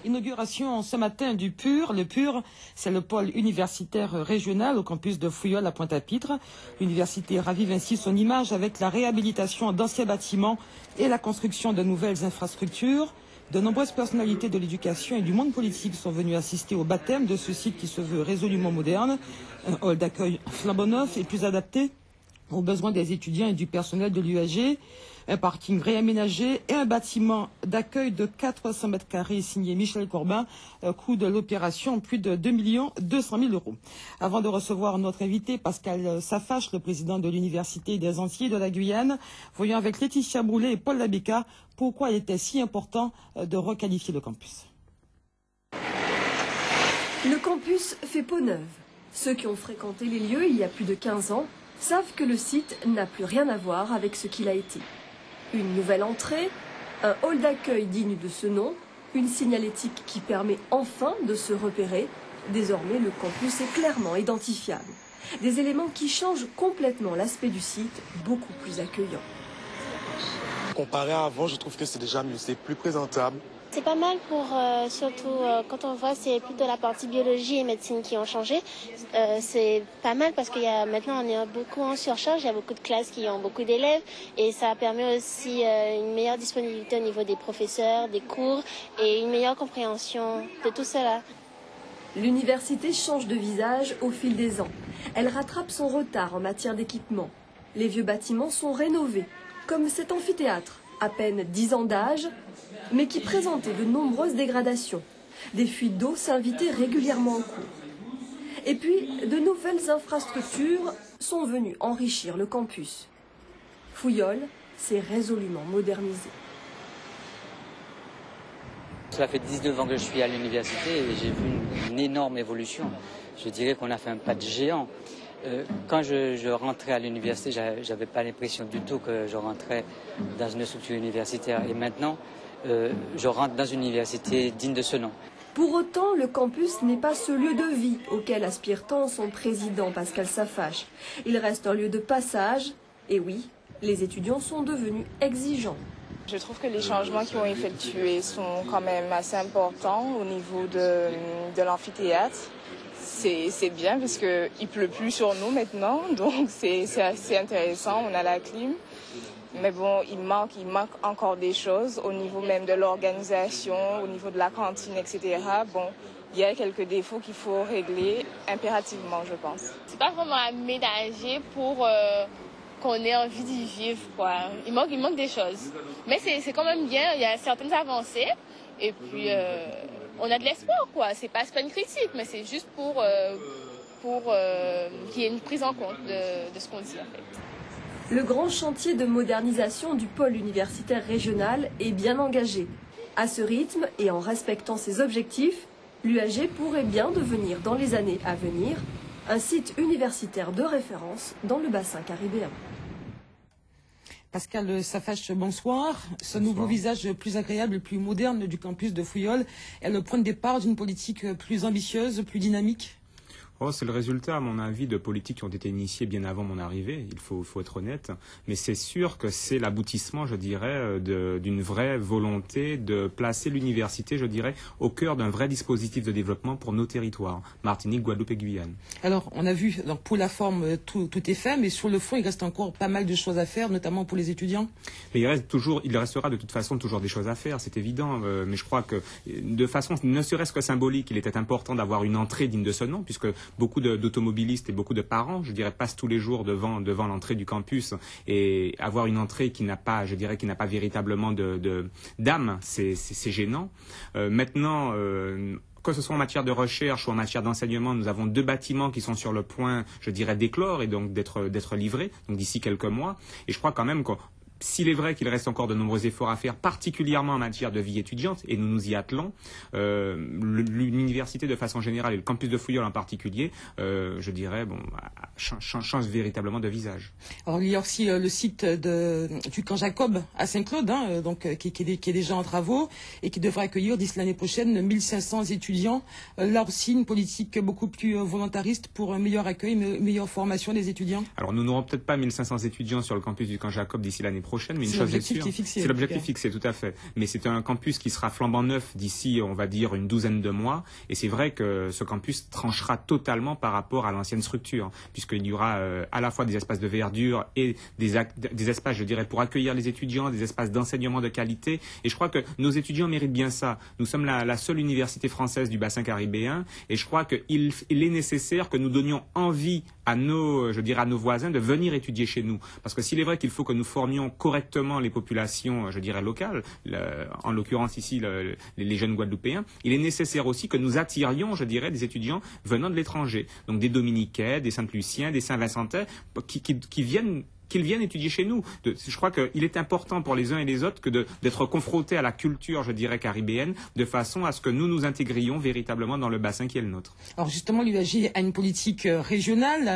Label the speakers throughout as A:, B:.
A: Inauguration ce matin du PUR. Le PUR, c'est le pôle universitaire régional au campus de Fouillol à Pointe-à-Pitre. L'université ravive ainsi son image avec la réhabilitation d'anciens bâtiments et la construction de nouvelles infrastructures. De nombreuses personnalités de l'éducation et du monde politique sont venues assister au baptême de ce site qui se veut résolument moderne. Un hall d'accueil flambant neuf et plus adapté aux besoins des étudiants et du personnel de l'UAG. Un parking réaménagé et un bâtiment d'accueil de 400 mètres carrés signé Michel Corbin, coût de l'opération plus de 2 200 000 €. Avant de recevoir notre invité, Pascal Safache, le président de l'Université des Antilles de la Guyane, voyons avec Laetitia Broulet et Paul Labéca pourquoi il était si important de requalifier le campus.
B: Le campus fait peau neuve. Ceux qui ont fréquenté les lieux il y a plus de 15 ans savent que le site n'a plus rien à voir avec ce qu'il a été. Une nouvelle entrée, un hall d'accueil digne de ce nom, une signalétique qui permet enfin de se repérer. Désormais, le campus est clairement identifiable. Des éléments qui changent complètement l'aspect du site, beaucoup plus accueillant.
C: Comparé à avant, je trouve que c'est déjà mieux, c'est plus présentable.
D: C'est pas mal pour, surtout quand on voit c'est plus de la partie biologie et médecine qui ont changé. C'est pas mal parce maintenant on est beaucoup en surcharge, il y a beaucoup de classes qui ont beaucoup d'élèves et ça permet aussi une meilleure disponibilité au niveau des professeurs, des cours et une meilleure compréhension de tout cela.
B: L'université change de visage au fil des ans. Elle rattrape son retard en matière d'équipement. Les vieux bâtiments sont rénovés, comme cet amphithéâtre, à peine 10 ans d'âge, mais qui présentait de nombreuses dégradations. Des fuites d'eau s'invitaient régulièrement en cours. Et puis, de nouvelles infrastructures sont venues enrichir le campus. Fouillol s'est résolument modernisé.
E: Cela fait 19 ans que je suis à l'université et j'ai vu une énorme évolution. Je dirais qu'on a fait un pas de géant. Quand je rentrais à l'université, je n'avais pas l'impression du tout que je rentrais dans une structure universitaire. Et maintenant, je rentre dans une université digne de ce nom.
B: Pour autant, le campus n'est pas ce lieu de vie auquel aspire tant son président Pascal Safache. Il reste un lieu de passage. Et oui, les étudiants sont devenus exigeants.
F: Je trouve que les changements qui ont été effectués sont quand même assez importants au niveau de l'amphithéâtre. C'est bien parce qu'il ne pleut plus sur nous maintenant, donc c'est assez intéressant, on a la clim. Mais bon, il manque encore des choses au niveau même de l'organisation, au niveau de la cantine, etc. Bon, il y a quelques défauts qu'il faut régler impérativement, je pense.
G: C'est pas vraiment aménagé pour qu'on ait envie d'y vivre, quoi. Il manque des choses. Mais c'est quand même bien, il y a certaines avancées. Et puis, on a de l'espoir, quoi. C'est pas une critique, mais c'est juste pour qu'il y ait une prise en compte de ce qu'on dit, en fait.
B: Le grand chantier de modernisation du pôle universitaire régional est bien engagé. À ce rythme et en respectant ses objectifs, l'UAG pourrait bien devenir dans les années à venir un site universitaire de référence dans le bassin caribéen.
A: Pascal Safache, bonsoir. Ce nouveau visage plus agréable, plus moderne du campus de Fouillol est le point de départ d'une politique plus ambitieuse, plus dynamique?
H: C'est le résultat, à mon avis, de politiques qui ont été initiées bien avant mon arrivée, il faut être honnête. Mais c'est sûr que c'est l'aboutissement, je dirais, d'une vraie volonté de placer l'université, je dirais, au cœur d'un vrai dispositif de développement pour nos territoires, Martinique, Guadeloupe et Guyane.
A: Alors, on a vu, donc, pour la forme, tout est fait, mais sur le fond, il reste encore pas mal de choses à faire, notamment pour les étudiants.
H: Mais il restera de toute façon toujours des choses à faire, c'est évident. Mais je crois que, de façon ne serait-ce que symbolique, il était important d'avoir une entrée digne de ce nom, puisque beaucoup d'automobilistes et beaucoup de parents, je dirais, passent tous les jours devant l'entrée du campus, et avoir une entrée qui n'a pas, je dirais, qui n'a pas véritablement d'âme, c'est gênant. Maintenant, que ce soit en matière de recherche ou en matière d'enseignement, nous avons 2 bâtiments qui sont sur le point, je dirais, d'éclore et donc d'être livrés, donc d'ici quelques mois. Et je crois quand même que s'il est vrai qu'il reste encore de nombreux efforts à faire, particulièrement en matière de vie étudiante, et nous nous y attelons, l'université de façon générale et le campus de Fouillol en particulier, je dirais, change véritablement de visage.
A: Alors il y a aussi le site du camp Jacob à Saint-Claude, qui est déjà en travaux et qui devrait accueillir d'ici l'année prochaine 1500 étudiants. Là aussi, une politique beaucoup plus volontariste pour un meilleur accueil, une meilleure formation des étudiants.
H: Alors nous n'aurons peut-être pas 1500 étudiants sur le campus du camp Jacob d'ici l'année prochaine. prochaine, mais une
A: C'est
H: chose est
A: l'objectif
H: sûre.
A: qui est fixé.
H: C'est l'objectif fixé, tout à fait. Mais c'est un campus qui sera flambant neuf d'ici, on va dire, une douzaine de mois. Et c'est vrai que ce campus tranchera totalement par rapport à l'ancienne structure, puisqu'il y aura à la fois des espaces de verdure et des espaces, je dirais, pour accueillir les étudiants, des espaces d'enseignement de qualité. Et je crois que nos étudiants méritent bien ça. Nous sommes la seule université française du bassin caribéen, et je crois qu'il est nécessaire que nous donnions envie à nos voisins de venir étudier chez nous. Parce que s'il est vrai qu'il faut que nous formions correctement les populations, je dirais, locales, en l'occurrence ici les jeunes Guadeloupéens, il est nécessaire aussi que nous attirions, je dirais, des étudiants venant de l'étranger. Donc des Dominicains, des Saint-Luciens, des Saint-Vincentins, qu'ils viennent étudier chez nous. Je crois qu'il est important pour les uns et les autres d'être confrontés à la culture, je dirais, caribéenne, de façon à ce que nous nous intégrions véritablement dans le bassin qui est le nôtre.
A: Alors justement, l'UAG a une politique régionale,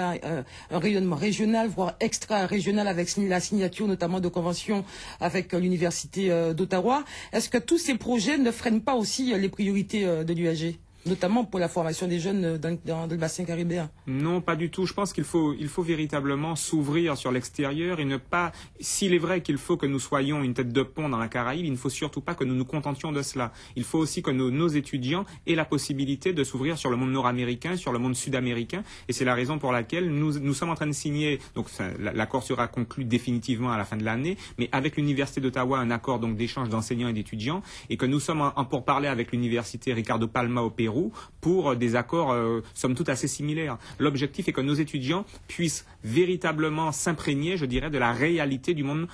A: un rayonnement régional, voire extra-régional, avec la signature notamment de conventions avec l'Université d'Ottawa. Est-ce que tous ces projets ne freinent pas aussi les priorités de l'UAG ? Notamment pour la formation des jeunes dans le bassin caribéen?
H: Non, pas du tout. Je pense qu'il faut véritablement s'ouvrir sur l'extérieur et ne pas... S'il est vrai qu'il faut que nous soyons une tête de pont dans la Caraïbe, il ne faut surtout pas que nous nous contentions de cela. Il faut aussi que nos étudiants aient la possibilité de s'ouvrir sur le monde nord-américain, sur le monde sud-américain. Et c'est la raison pour laquelle nous sommes en train de signer... Donc l'accord sera conclu définitivement à la fin de l'année, mais avec l'Université d'Ottawa, un accord donc d'échange d'enseignants et d'étudiants, et que nous sommes en pourparlers avec l'Université Ricardo Palma au Pérou, pour des accords somme toute assez similaires. L'objectif est que nos étudiants puissent véritablement s'imprégner, je dirais, de la réalité du monde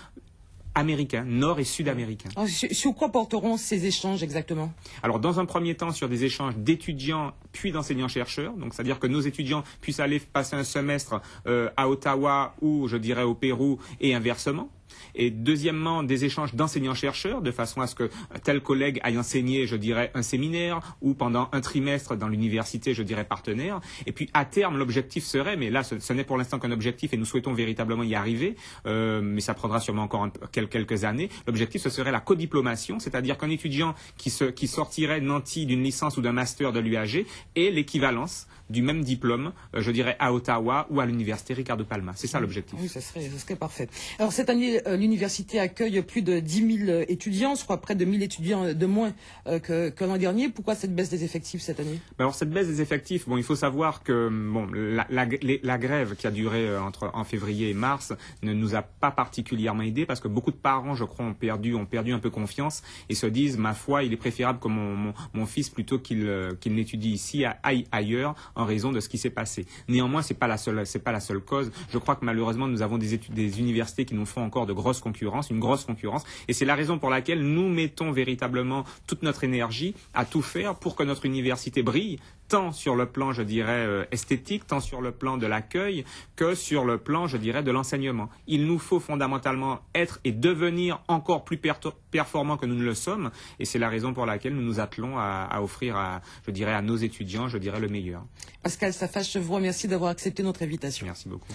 H: américain, nord et sud-américain.
A: Sur quoi porteront ces échanges exactement?
H: Alors, dans un premier temps, sur des échanges d'étudiants puis d'enseignants-chercheurs, donc c'est-à-dire que nos étudiants puissent aller passer un semestre à Ottawa ou, je dirais, au Pérou et inversement. Et deuxièmement, des échanges d'enseignants-chercheurs, de façon à ce que tel collègue aille enseigner, je dirais, un séminaire ou pendant un trimestre dans l'université, je dirais, partenaire. Et puis, à terme, l'objectif serait, mais là, ce n'est pour l'instant qu'un objectif et nous souhaitons véritablement y arriver, mais ça prendra sûrement encore quelques années. L'objectif, ce serait la codiplomation, c'est-à-dire qu'un étudiant qui sortirait nanti d'une licence ou d'un master de l'UAG ait l'équivalence du même diplôme, je dirais, à Ottawa ou à l'université Ricardo Palma. C'est ça l'objectif.
A: Oui, ça serait parfait. Alors, cette année, l'université accueille plus de 10 000 étudiants, je crois près de 1 000 étudiants de moins que l'an dernier. Pourquoi cette baisse des effectifs cette année?
H: Alors, cette baisse des effectifs, il faut savoir que la grève qui a duré en février et mars ne nous a pas particulièrement aidés parce que beaucoup de parents, je crois, ont perdu un peu confiance et se disent, ma foi, il est préférable que mon fils, plutôt qu'il n'étudie ici, aille ailleurs en raison de ce qui s'est passé. Néanmoins, c'est pas la seule cause. Je crois que malheureusement, nous avons des universités qui nous font encore une grosse concurrence, et c'est la raison pour laquelle nous mettons véritablement toute notre énergie à tout faire pour que notre université brille, tant sur le plan, je dirais, esthétique, tant sur le plan de l'accueil, que sur le plan, je dirais, de l'enseignement. Il nous faut fondamentalement être et devenir encore plus performants que nous ne le sommes, et c'est la raison pour laquelle nous nous attelons à offrir à nos étudiants, je dirais, le meilleur.
A: Pascal Safache, je vous remercie d'avoir accepté notre invitation.
H: Merci beaucoup.